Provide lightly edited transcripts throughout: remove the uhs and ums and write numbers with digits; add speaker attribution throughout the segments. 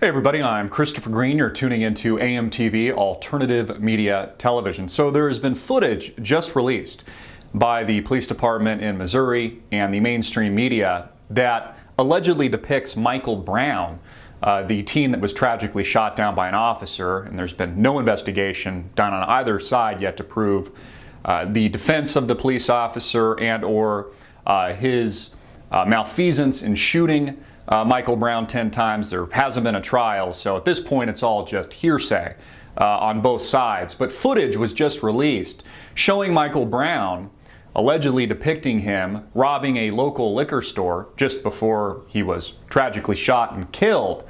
Speaker 1: Hey everybody, I'm Christopher Greene. You're tuning into amTV, Alternative Media Television. So there has been footage just released by the police department in Missouri and the mainstream media that allegedly depicts Michael Brown, the teen that was tragically shot down by an officer, and there's been no investigation done on either side yet to prove the defense of the police officer and or his malfeasance in shooting Michael Brown 10 times. There hasn't been a trial, so at this point it's all just hearsay on both sides. But footage was just released showing Michael Brown allegedly depicting him robbing a local liquor store just before he was tragically shot and killed,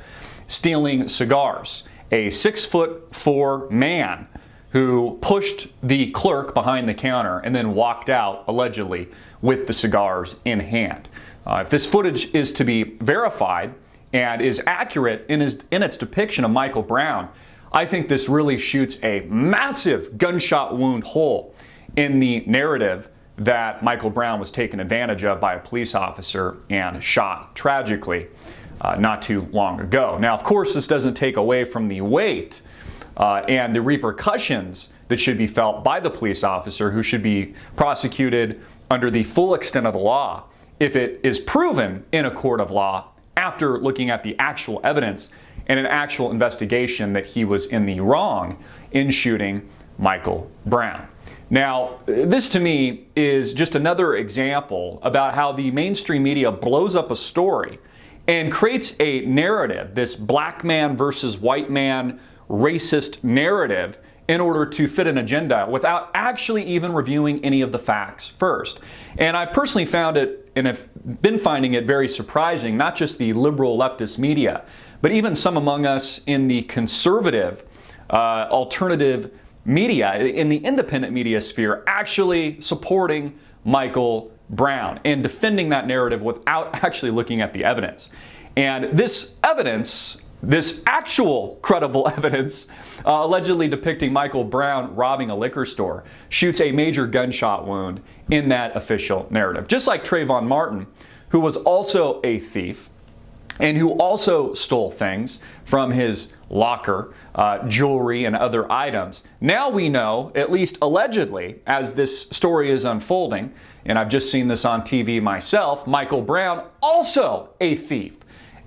Speaker 1: stealing cigars. A 6'4" man who pushed the clerk behind the counter and then walked out allegedly with the cigars in hand. If this footage is to be verified and is accurate in its depiction of Michael Brown, I think this really shoots a massive gunshot wound hole in the narrative that Michael Brown was taken advantage of by a police officer and shot tragically not too long ago. Now, of course, this doesn't take away from the weight and the repercussions that should be felt by the police officer, who should be prosecuted under the full extent of the law if it is proven in a court of law after looking at the actual evidence and an actual investigation that he was in the wrong in shooting Michael Brown. Now, this to me is just another example about how the mainstream media blows up a story and creates a narrative, this black man versus white man racist narrative, in order to fit an agenda without actually even reviewing any of the facts first. And I've personally found it, and have been finding it, very surprising, not just the liberal leftist media, but even some among us in the conservative alternative media, in the independent media sphere, actually supporting Michael Brown and defending that narrative without actually looking at the evidence. And this evidence, this actual credible evidence, allegedly depicting Michael Brown robbing a liquor store, shoots a major gunshot wound in that official narrative. Just like Trayvon Martin, who was also a thief and who also stole things from his locker, jewelry and other items. Now we know, at least allegedly, as this story is unfolding, and I've just seen this on TV myself, Michael Brown also a thief,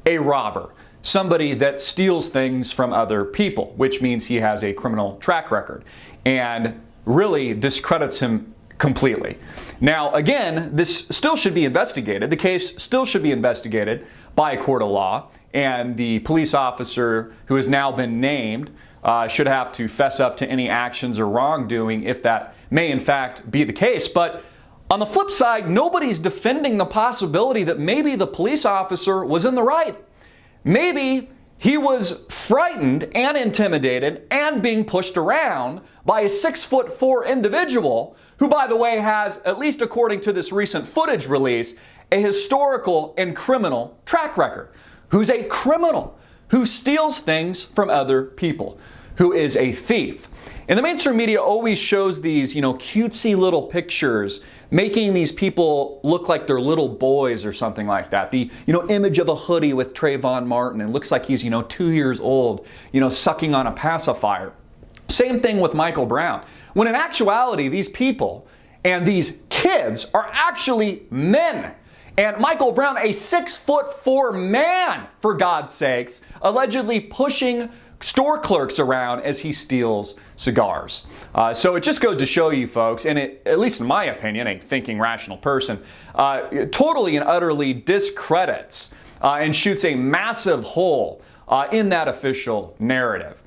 Speaker 1: a robber, somebody that steals things from other people, which means he has a criminal track record, and really discredits him completely. Now, again, this still should be investigated. The case still should be investigated by a court of law, and the police officer who has now been named should have to fess up to any actions or wrongdoing if that may in fact be the case. But on the flip side, nobody's defending the possibility that maybe the police officer was in the right. Maybe he was frightened and intimidated and being pushed around by a 6'4" individual who, by the way, has, at least according to this recent footage release, a historical and criminal track record, who's a criminal, who steals things from other people, who is a thief. And the mainstream media always shows these, cutesy little pictures, making these people look like they're little boys or something like that. The, image of a hoodie with Trayvon Martin, and looks like he's, 2 years old, sucking on a pacifier. Same thing with Michael Brown. When in actuality, these people and these kids are actually men. And Michael Brown, a 6'4" man, for God's sakes, allegedly pushing store clerks around as he steals cigars. So it just goes to show you folks, and it, at least in my opinion, a thinking rational person, totally and utterly discredits and shoots a massive hole in that official narrative,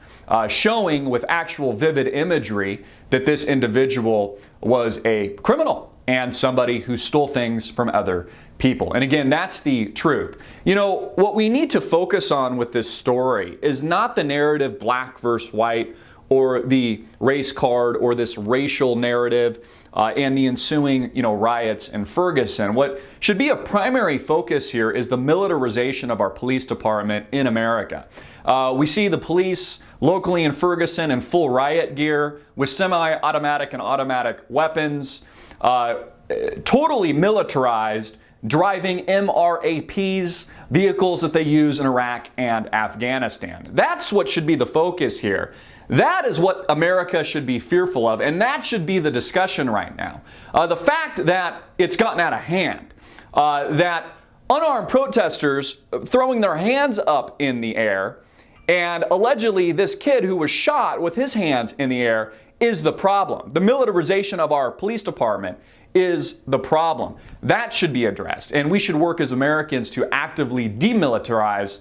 Speaker 1: showing with actual vivid imagery that this individual was a criminal and somebody who stole things from other people. And again, that's the truth. What we need to focus on with this story is not the narrative black versus white, or the race card, or this racial narrative and the ensuing riots in Ferguson. What should be a primary focus here is the militarization of our police department in America. We see the police locally in Ferguson in full riot gear with semi-automatic and automatic weapons, totally militarized, driving MRAPs, vehicles that they use in Iraq and Afghanistan. That's what should be the focus here. That is what America should be fearful of, and that should be the discussion right now. The fact that it's gotten out of hand, that unarmed protesters throwing their hands up in the air, and allegedly this kid who was shot with his hands in the air is the problem. The militarization of our police department is the problem. That should be addressed, and we should work as Americans to actively demilitarize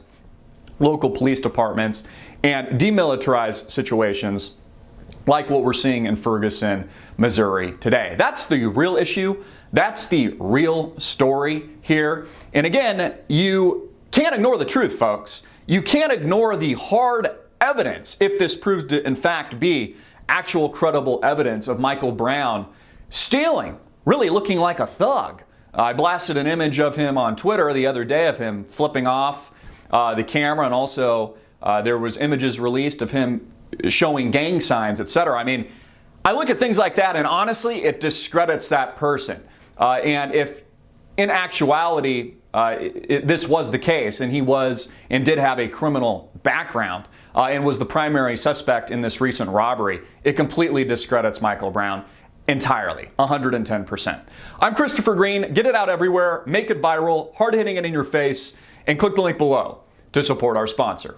Speaker 1: local police departments and demilitarize situations like what we're seeing in Ferguson, Missouri today. That's the real issue. That's the real story here. And again, you can't ignore the truth, folks. You can't ignore the hard evidence, if this proves to in fact be actual credible evidence of Michael Brown stealing, really looking like a thug. I blasted an image of him on Twitter the other day of him flipping off the camera, and also there was images released of him showing gang signs, etc. I mean, I look at things like that and honestly it discredits that person. And if in actuality this was the case and he was and did have a criminal background and was the primary suspect in this recent robbery, it completely discredits Michael Brown entirely, 110%. I'm Christopher Greene. Get it out everywhere, make it viral, hard hitting it in your face, and click the link below to support our sponsor.